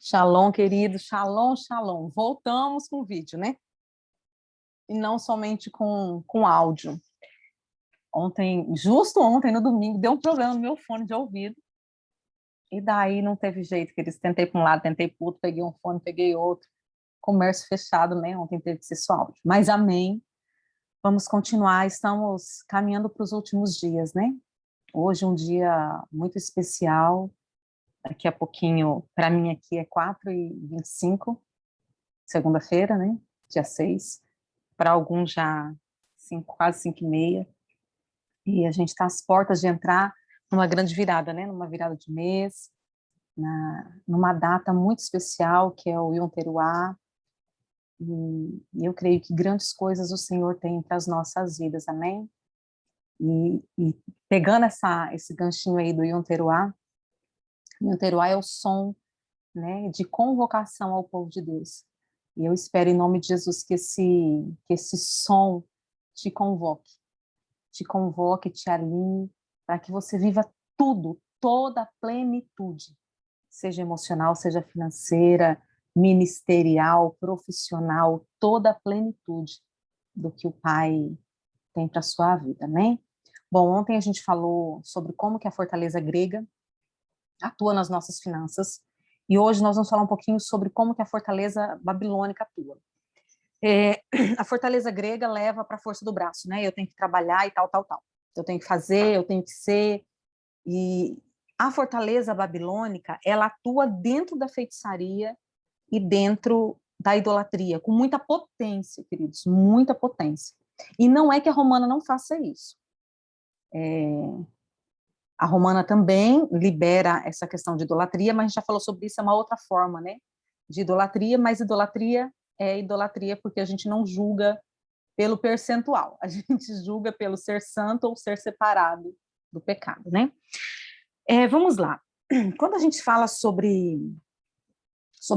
Shalom, querido, shalom, shalom. Voltamos com o vídeo, né? E não somente com áudio. Justo ontem, no domingo, deu um problema no meu fone de ouvido. E daí não teve jeito, queridos. Tentei para um lado, tentei para o outro, peguei um fone, peguei outro. Comércio fechado, né? Ontem teve que ser só áudio. Mas amém. Vamos continuar, estamos caminhando para os últimos dias, né? Hoje um dia muito especial. Daqui a pouquinho, para mim aqui é 4h25, segunda-feira, né? Dia 6. Para alguns já quase 5h30. E a gente está às portas de entrar numa grande virada, né? Numa virada de mês, numa data muito especial, que é o Yom Teruah. E eu creio que grandes coisas o Senhor tem para as nossas vidas, amém? E pegando esse ganchinho aí do Yom Teruah é o som, né, de convocação ao povo de Deus. E eu espero, em nome de Jesus, que esse som te convoque, te alinhe, para que você viva tudo, toda a plenitude, seja emocional, seja financeira, ministerial, profissional, toda a plenitude do que o Pai tem para a sua vida, né? Bom, ontem a gente falou sobre como que a fortaleza grega atua nas nossas finanças, e hoje nós vamos falar um pouquinho sobre como que a fortaleza babilônica atua. A fortaleza grega leva para a força do braço, né? Eu tenho que trabalhar e tal. Eu tenho que fazer, eu tenho que ser. E a fortaleza babilônica, ela atua dentro da feitiçaria e dentro da idolatria, com muita potência, queridos, muita potência. E não é que a romana não faça isso. A romana também libera essa questão de idolatria, mas a gente já falou sobre isso, é uma outra forma, né, de idolatria, mas idolatria é idolatria porque a gente não julga pelo percentual, a gente julga pelo ser santo ou ser separado do pecado, né? Vamos lá. Quando a gente fala sobre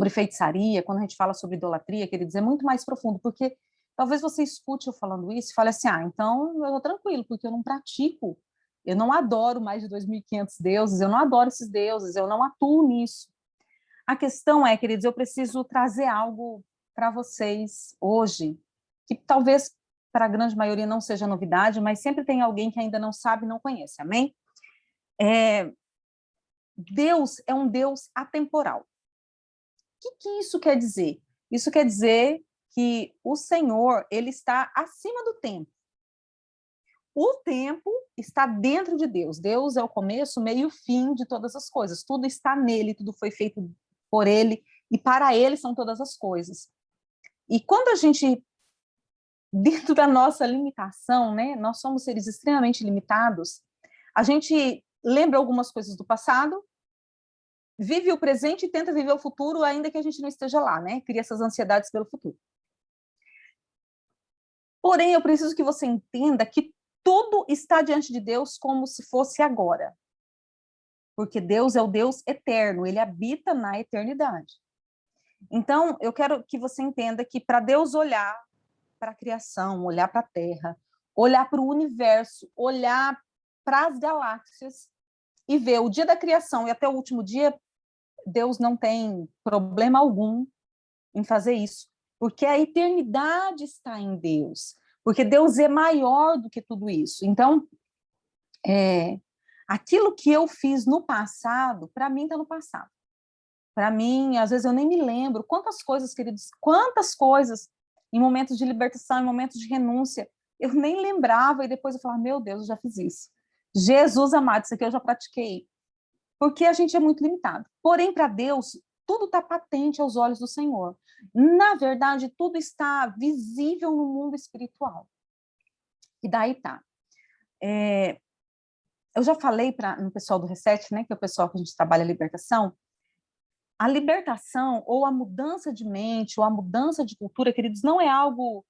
feitiçaria, quando a gente fala sobre idolatria, queridos, é muito mais profundo, porque talvez você escute eu falando isso e fale assim, então eu estou tranquilo, porque eu não pratico, eu não adoro mais de 2.500 deuses, eu não adoro esses deuses, eu não atuo nisso. A questão é, queridos, eu preciso trazer algo para vocês hoje, que talvez para a grande maioria não seja novidade, mas sempre tem alguém que ainda não sabe e não conhece, amém? Deus é um Deus atemporal. O que isso quer dizer? Isso quer dizer que o Senhor, ele está acima do tempo. O tempo está dentro de Deus. Deus é o começo, meio e fim de todas as coisas. Tudo está nele, tudo foi feito por ele, e para ele são todas as coisas. E quando a gente, dentro da nossa limitação, né, nós somos seres extremamente limitados, a gente lembra algumas coisas do passado, vive o presente e tenta viver o futuro, ainda que a gente não esteja lá, né? Cria essas ansiedades pelo futuro. Porém, eu preciso que você entenda que tudo está diante de Deus como se fosse agora. Porque Deus é o Deus eterno, ele habita na eternidade. Então, eu quero que você entenda que para Deus olhar para a criação, olhar para a Terra, olhar para o universo, olhar para as galáxias e ver o dia da criação e até o último dia, Deus não tem problema algum em fazer isso, porque a eternidade está em Deus, porque Deus é maior do que tudo isso. Então, aquilo que eu fiz no passado, para mim está no passado. Para mim, às vezes eu nem me lembro quantas coisas, queridos, quantas coisas em momentos de libertação, em momentos de renúncia, eu nem lembrava e depois eu falava, meu Deus, eu já fiz isso. Jesus amado, isso aqui eu já pratiquei. Porque a gente é muito limitado. Porém, para Deus, tudo está patente aos olhos do Senhor. Na verdade, tudo está visível no mundo espiritual. E daí tá. Eu já falei no pessoal do Reset, né, que é o pessoal que a gente trabalha a libertação ou a mudança de mente ou a mudança de cultura, queridos, não é algo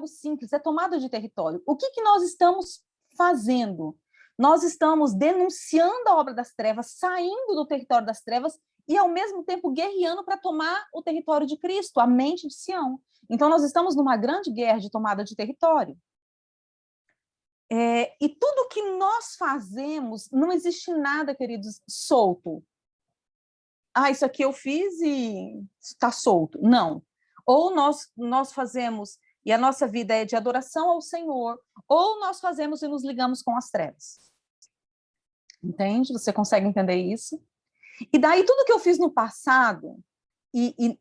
simples, é tomada de território. O que nós estamos fazendo? Nós estamos denunciando a obra das trevas, saindo do território das trevas e, ao mesmo tempo, guerreando para tomar o território de Cristo, a mente de Sião. Então, nós estamos numa grande guerra de tomada de território. E tudo que nós fazemos, não existe nada, queridos, solto. isso aqui eu fiz e está solto. Não. Ou nós fazemos, e a nossa vida é de adoração ao Senhor, ou nós fazemos e nos ligamos com as trevas. Entende? Você consegue entender isso? E daí tudo que eu fiz no passado, e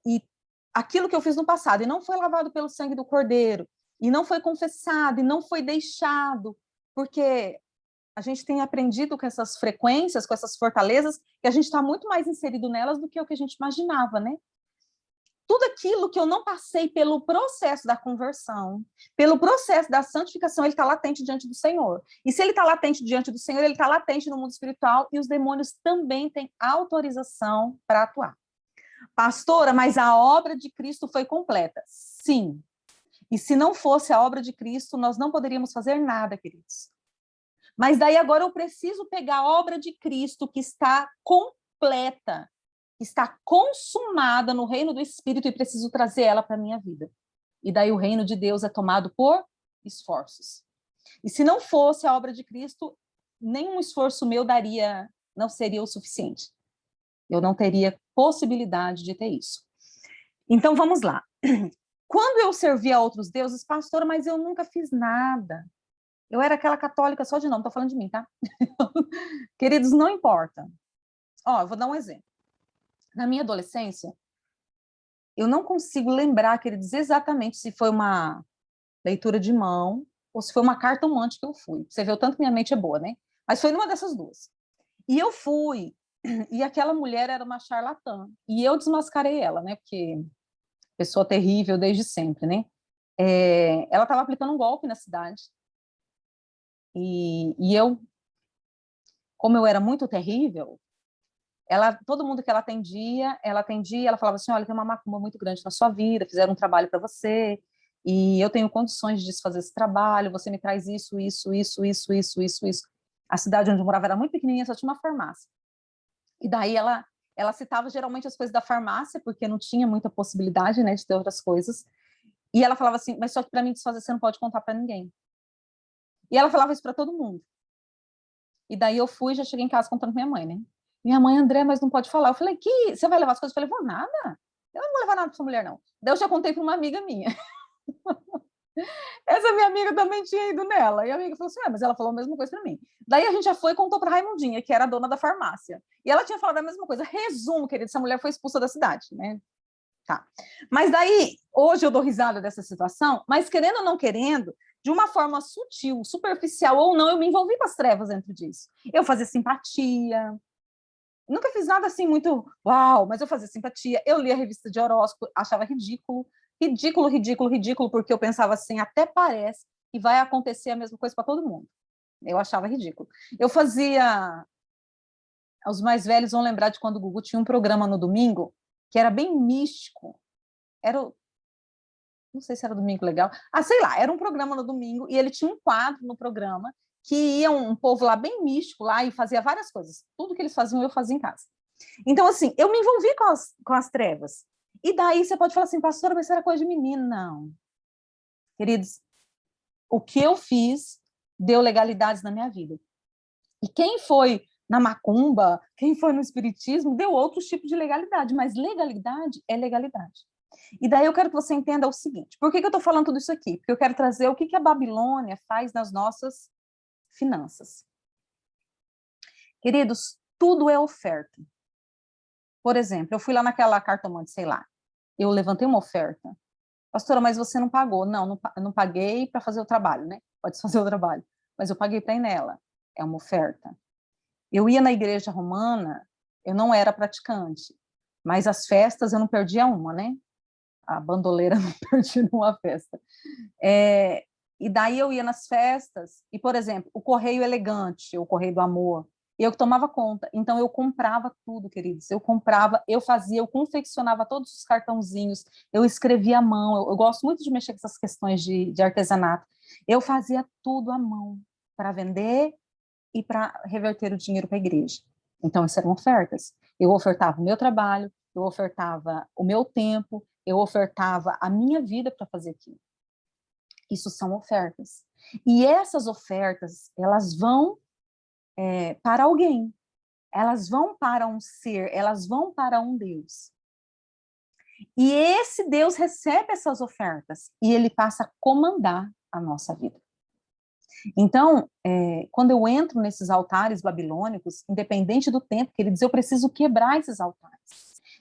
aquilo que eu fiz no passado, e não foi lavado pelo sangue do Cordeiro, e não foi confessado, e não foi deixado, porque a gente tem aprendido com essas frequências, com essas fortalezas, que a gente está muito mais inserido nelas do que o que a gente imaginava, né? Tudo aquilo que eu não passei pelo processo da conversão, pelo processo da santificação, ele está latente diante do Senhor. E se ele está latente diante do Senhor, ele está latente no mundo espiritual, e os demônios também têm autorização para atuar. Pastora, mas a obra de Cristo foi completa. Sim. E se não fosse a obra de Cristo, nós não poderíamos fazer nada, queridos. Mas daí agora eu preciso pegar a obra de Cristo que está completa, está consumada no reino do Espírito e preciso trazer ela para a minha vida. E daí o reino de Deus é tomado por esforços. E se não fosse a obra de Cristo, nenhum esforço meu não seria o suficiente. Eu não teria possibilidade de ter isso. Então vamos lá. Quando eu servia a outros deuses, pastora, mas eu nunca fiz nada. Eu era aquela católica só de nome, estou falando de mim, tá? Queridos, não importa. Eu vou dar um exemplo. Na minha adolescência, eu não consigo lembrar, queridos, exatamente se foi uma leitura de mão ou se foi uma cartomante que eu fui. Você vê o tanto que minha mente é boa, né? Mas foi numa dessas duas. E eu fui, e aquela mulher era uma charlatã. E eu desmascarei ela, né? Porque pessoa terrível desde sempre, né? Ela estava aplicando um golpe na cidade. E eu, como eu era muito terrível, todo mundo que ela atendia, ela falava assim, olha, tem uma macumba muito grande na sua vida, fizeram um trabalho para você, e eu tenho condições de desfazer esse trabalho, você me traz isso, isso, isso, isso, isso, isso, isso. A cidade onde eu morava era muito pequenininha, só tinha uma farmácia. E daí ela citava geralmente as coisas da farmácia, porque não tinha muita possibilidade, né, de ter outras coisas. E ela falava assim, mas só que para mim desfazer você não pode contar para ninguém. E ela falava isso para todo mundo. E daí eu fui, já cheguei em casa contando pra minha mãe, né? Minha mãe, André, mas não pode falar. Eu falei, você vai levar as coisas? Eu falei, vou nada. Eu não vou levar nada pra essa mulher, não. Daí eu já contei para uma amiga minha. Essa minha amiga também tinha ido nela. E a amiga falou assim, mas ela falou a mesma coisa para mim. Daí a gente já foi e contou para Raimundinha, que era a dona da farmácia. E ela tinha falado a mesma coisa. Resumo, querida, essa mulher foi expulsa da cidade, né? Tá. Mas daí, hoje eu dou risada dessa situação, mas querendo ou não querendo, de uma forma sutil, superficial ou não, eu me envolvi com as trevas dentro disso. Eu fazia simpatia, nunca fiz nada assim muito uau, mas eu fazia simpatia. Eu lia a revista de horóscopo, achava ridículo, ridículo, ridículo, ridículo, porque eu pensava assim, até parece que vai acontecer a mesma coisa para todo mundo. Eu achava ridículo. Eu fazia... Os mais velhos vão lembrar de quando o Gugu tinha um programa no domingo, que era bem místico. Não sei se era Domingo Legal. Sei lá, era um programa no domingo, e ele tinha um quadro no programa que ia um povo lá bem místico lá e fazia várias coisas. Tudo que eles faziam, eu fazia em casa. Então, assim, eu me envolvi com as trevas. E daí você pode falar assim, pastora, mas isso era coisa de menino. Não. Queridos, o que eu fiz deu legalidades na minha vida. E quem foi na macumba, quem foi no espiritismo, deu outros tipos de legalidade, mas legalidade é legalidade. E daí eu quero que você entenda o seguinte, por que eu estou falando tudo isso aqui? Porque eu quero trazer o que a Babilônia faz nas nossas finanças. Queridos, tudo é oferta. Por exemplo, eu fui lá naquela cartomante, sei lá, eu levantei uma oferta. Pastora, mas você não pagou. Não, não paguei para fazer o trabalho, né? Pode fazer o trabalho. Mas eu paguei para ir nela. É uma oferta. Eu ia na igreja romana, eu não era praticante, mas as festas eu não perdia uma, né? A bandoleira não perdi numa festa. E daí eu ia nas festas, e, por exemplo, o Correio Elegante, o Correio do Amor, eu que tomava conta. Então, eu comprava tudo, queridos. Eu comprava, eu fazia, eu confeccionava todos os cartãozinhos, eu escrevia à mão. Eu gosto muito de mexer com essas questões de artesanato. Eu fazia tudo à mão para vender e para reverter o dinheiro para a igreja. Então, isso eram ofertas. Eu ofertava o meu trabalho, eu ofertava o meu tempo, eu ofertava a minha vida para fazer aquilo. Isso são ofertas. E essas ofertas, elas vão para alguém. elas vão para um ser, elas vão para um Deus. E esse Deus recebe essas ofertas e ele passa a comandar a nossa vida. Então, quando eu entro nesses altares babilônicos, independente do tempo, queridos, eu preciso quebrar esses altares.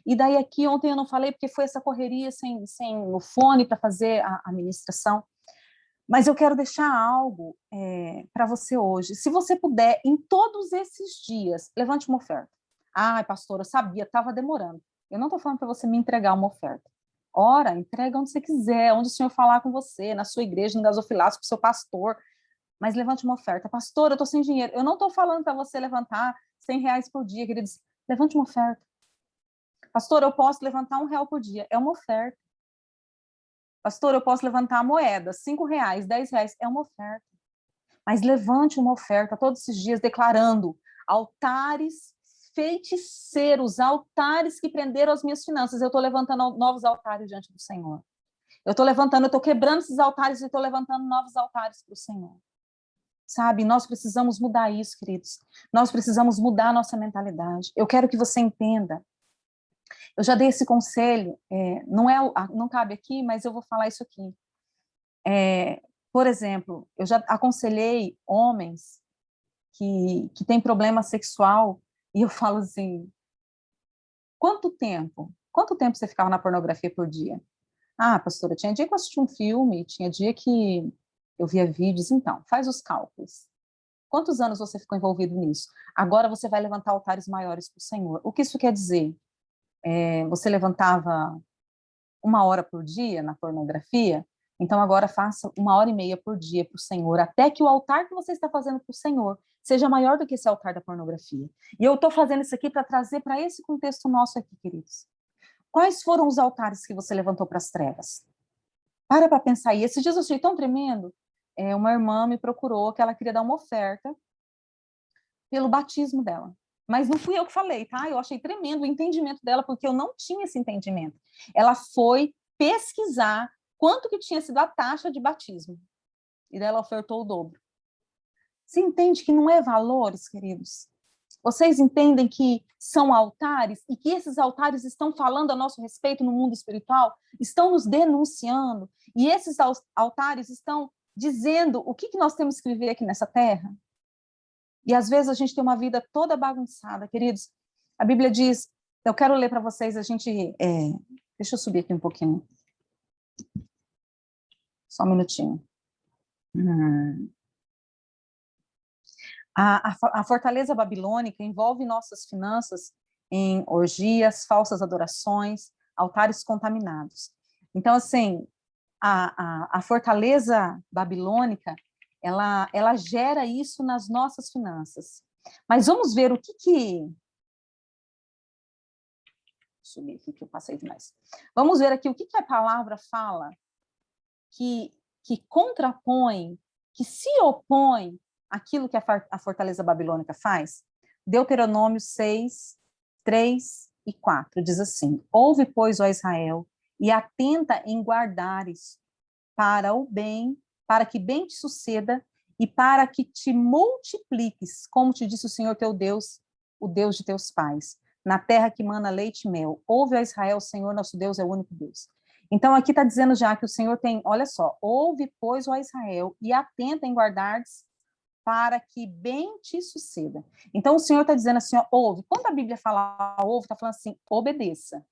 E daí aqui, ontem eu não falei porque foi essa correria sem o fone para fazer a ministração, mas eu quero deixar algo para você hoje. Se você puder, em todos esses dias, levante uma oferta. Ai, pastor, eu sabia, estava demorando. Eu não estou falando para você me entregar uma oferta. Ora, entrega onde você quiser, onde o Senhor falar com você, na sua igreja, no gasofilaço, com o seu pastor, mas levante uma oferta. Pastor, eu estou sem dinheiro. Eu não estou falando para você levantar R$100 por dia, queridos. Levante uma oferta. Pastor, eu posso levantar R$1 por dia. É uma oferta. Pastor, eu posso levantar a moeda, R$5, R$10. É uma oferta. Mas levante uma oferta todos esses dias declarando altares feiticeiros, altares que prenderam as minhas finanças. Eu estou levantando novos altares diante do Senhor. Eu estou quebrando esses altares e estou levantando novos altares para o Senhor. Sabe, nós precisamos mudar isso, queridos. Nós precisamos mudar a nossa mentalidade. Eu quero que você entenda. Eu já dei esse conselho, não cabe aqui, mas eu vou falar isso aqui. Por exemplo, eu já aconselhei homens que têm problema sexual, e eu falo assim, quanto tempo você ficava na pornografia por dia? Ah, pastora, tinha dia que eu assistia um filme, tinha dia que eu via vídeos, então, faz os cálculos. Quantos anos você ficou envolvido nisso? Agora você vai levantar altares maiores para o Senhor. O que isso quer dizer? Você levantava 1 hora por dia na pornografia, então agora faça 1h30 por dia para o Senhor, até que o altar que você está fazendo para o Senhor seja maior do que esse altar da pornografia. E eu estou fazendo isso aqui para trazer para esse contexto nosso aqui, queridos. Quais foram os altares que você levantou para as trevas? Para pensar aí. Esses dias eu achei tão tremendo. Uma irmã me procurou que ela queria dar uma oferta pelo batismo dela. Mas não fui eu que falei, tá? Eu achei tremendo o entendimento dela, porque eu não tinha esse entendimento. Ela foi pesquisar quanto que tinha sido a taxa de batismo. E daí ela ofertou o dobro. Você entende que não é valores, queridos? Vocês entendem que são altares e que esses altares estão falando a nosso respeito no mundo espiritual? Estão nos denunciando? E esses altares estão dizendo o que nós temos que viver aqui nessa terra? E às vezes a gente tem uma vida toda bagunçada, queridos. A Bíblia diz, eu quero ler para vocês, deixa eu subir aqui um pouquinho. Só um minutinho. A fortaleza babilônica envolve nossas finanças em orgias, falsas adorações, altares contaminados. Então, assim, a fortaleza babilônica, ela gera isso nas nossas finanças. Mas vamos ver o que subir aqui que eu passei demais. Vamos ver aqui o que a palavra fala que contrapõe, que se opõe àquilo que a fortaleza babilônica faz. Deuteronômio 6, 3 e 4 diz assim: ouve, pois, ó Israel, e atenta em guardares para o bem, para que bem te suceda e para que te multipliques, como te disse o Senhor teu Deus, o Deus de teus pais, na terra que mana leite e mel. Ouve, ó Israel, o Senhor nosso Deus é o único Deus. Então, aqui está dizendo já que o Senhor tem, olha só, ouve, pois, ó Israel, e atenta em guardares para que bem te suceda. Então, o Senhor está dizendo assim, ó, ouve. Quando a Bíblia fala ouve, está falando assim, obedeça.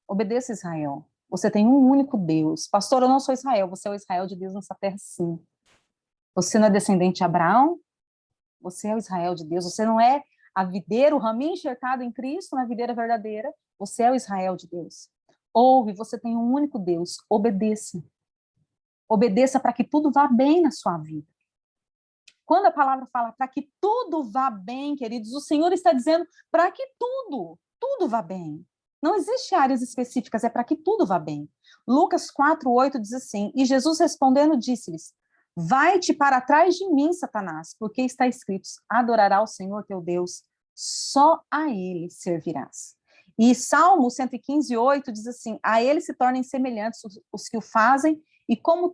Obedeça, Israel. Você tem um único Deus. Pastor, eu não sou Israel, você é o Israel de Deus nessa terra, sim. Você não é descendente de Abraão? Você é o Israel de Deus. Você não é a videira, o raminho enxertado em Cristo, na videira verdadeira. Você é o Israel de Deus. Ouve, você tem um único Deus. Obedeça. Obedeça para que tudo vá bem na sua vida. Quando a palavra fala para que tudo vá bem, queridos, o Senhor está dizendo para que tudo vá bem. Não existe áreas específicas, é para que tudo vá bem. Lucas 4:8 diz assim, e Jesus respondendo disse-lhes, vai-te para trás de mim, Satanás, porque está escrito, adorará o Senhor teu Deus, só a ele servirás. E Salmo 115:8 diz assim, a ele se tornem semelhantes os que o fazem, e como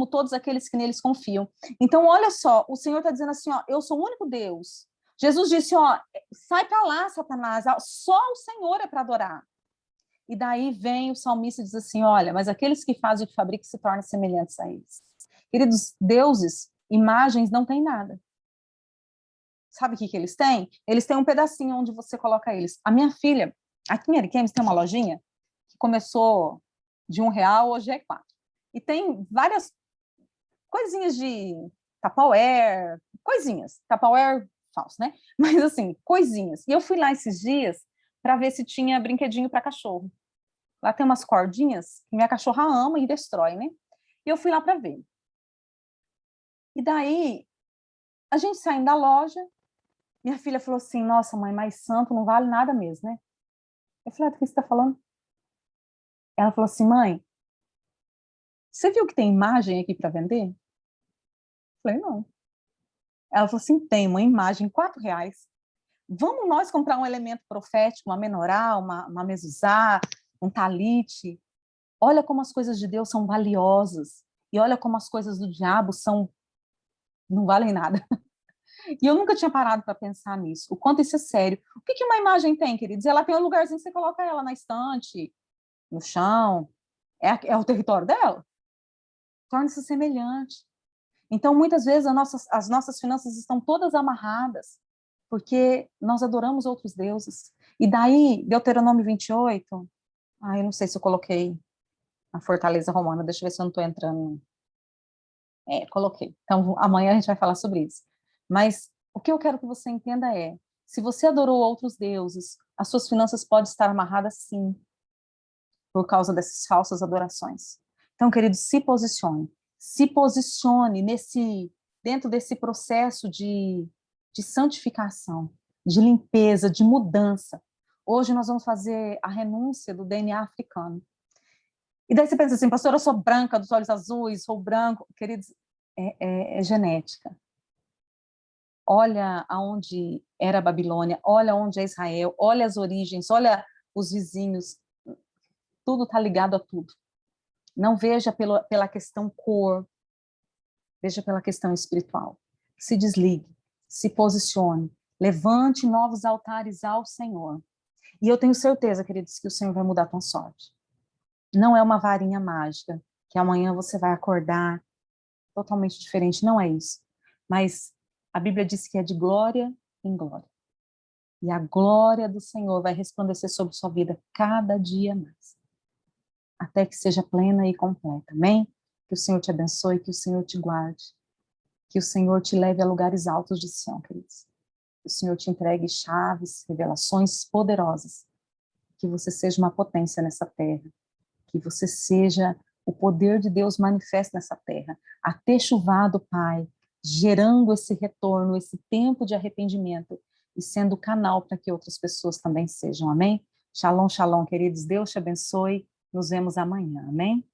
todos aqueles que neles confiam. Então, olha só, o Senhor está dizendo assim, ó, eu sou o único Deus, Jesus disse, ó, sai para lá, Satanás, só o Senhor é para adorar. E daí vem o salmista e diz assim, olha, mas aqueles que fazem o que fabricam se tornam semelhantes a eles. Queridos, deuses, imagens não têm nada. Sabe o que eles têm? Eles têm um pedacinho onde você coloca eles. A minha filha, aqui em Ariquemes tem uma lojinha que começou de R$1, hoje é 4. E tem várias coisinhas de Tupperware, coisinhas. Tupperware falso, né? Mas assim, coisinhas. E eu fui lá esses dias para ver se tinha brinquedinho para cachorro. Lá tem umas cordinhas que minha cachorra ama e destrói, né? E eu fui lá para ver. E daí, a gente saindo da loja, minha filha falou assim, nossa, mãe, mas santo não vale nada mesmo, né? Eu falei, do que você está falando? Ela falou assim, mãe, você viu que tem imagem aqui para vender? Eu falei, não. Ela falou assim, tem uma imagem, R$4. Vamos nós comprar um elemento profético, uma menorá, uma mezuzá, um talite. Olha como as coisas de Deus são valiosas. E olha como as coisas do diabo não valem nada. E eu nunca tinha parado para pensar nisso. O quanto isso é sério. O que uma imagem tem, queridos? Ela tem um lugarzinho que você coloca ela na estante, no chão. É o território dela. Torna-se semelhante. Então, muitas vezes, as nossas finanças estão todas amarradas, porque nós adoramos outros deuses. E daí, Deuteronômio 28, eu não sei se eu coloquei a Fortaleza Romana, deixa eu ver se eu não estou entrando. Coloquei. Então, amanhã a gente vai falar sobre isso. Mas o que eu quero que você entenda é, se você adorou outros deuses, as suas finanças podem estar amarradas sim, por causa dessas falsas adorações. Então, queridos, se posicione dentro desse processo de santificação, de limpeza, de mudança. Hoje nós vamos fazer a renúncia do DNA africano. E daí você pensa assim, pastor, eu sou branca, dos olhos azuis, sou branco. Queridos, é genética. Olha aonde era a Babilônia, olha onde é Israel, olha as origens, olha os vizinhos. Tudo está ligado a tudo. Não veja pela questão cor, veja pela questão espiritual. Se desligue, se posicione, levante novos altares ao Senhor. E eu tenho certeza, queridos, que o Senhor vai mudar a tua sorte. Não é uma varinha mágica, que amanhã você vai acordar totalmente diferente, não é isso. Mas a Bíblia diz que é de glória em glória. E a glória do Senhor vai resplandecer sobre sua vida cada dia mais. Até que seja plena e completa. Amém? Que o Senhor te abençoe, que o Senhor te guarde. Que o Senhor te leve a lugares altos de Sião, queridos. Que o Senhor te entregue chaves, revelações poderosas. Que você seja uma potência nessa terra. Que você seja o poder de Deus manifesto nessa terra. Até chuvado, Pai, gerando esse retorno, esse tempo de arrependimento e sendo canal para que outras pessoas também sejam. Amém? Shalom, shalom, queridos. Deus te abençoe. Nos vemos amanhã. Amém?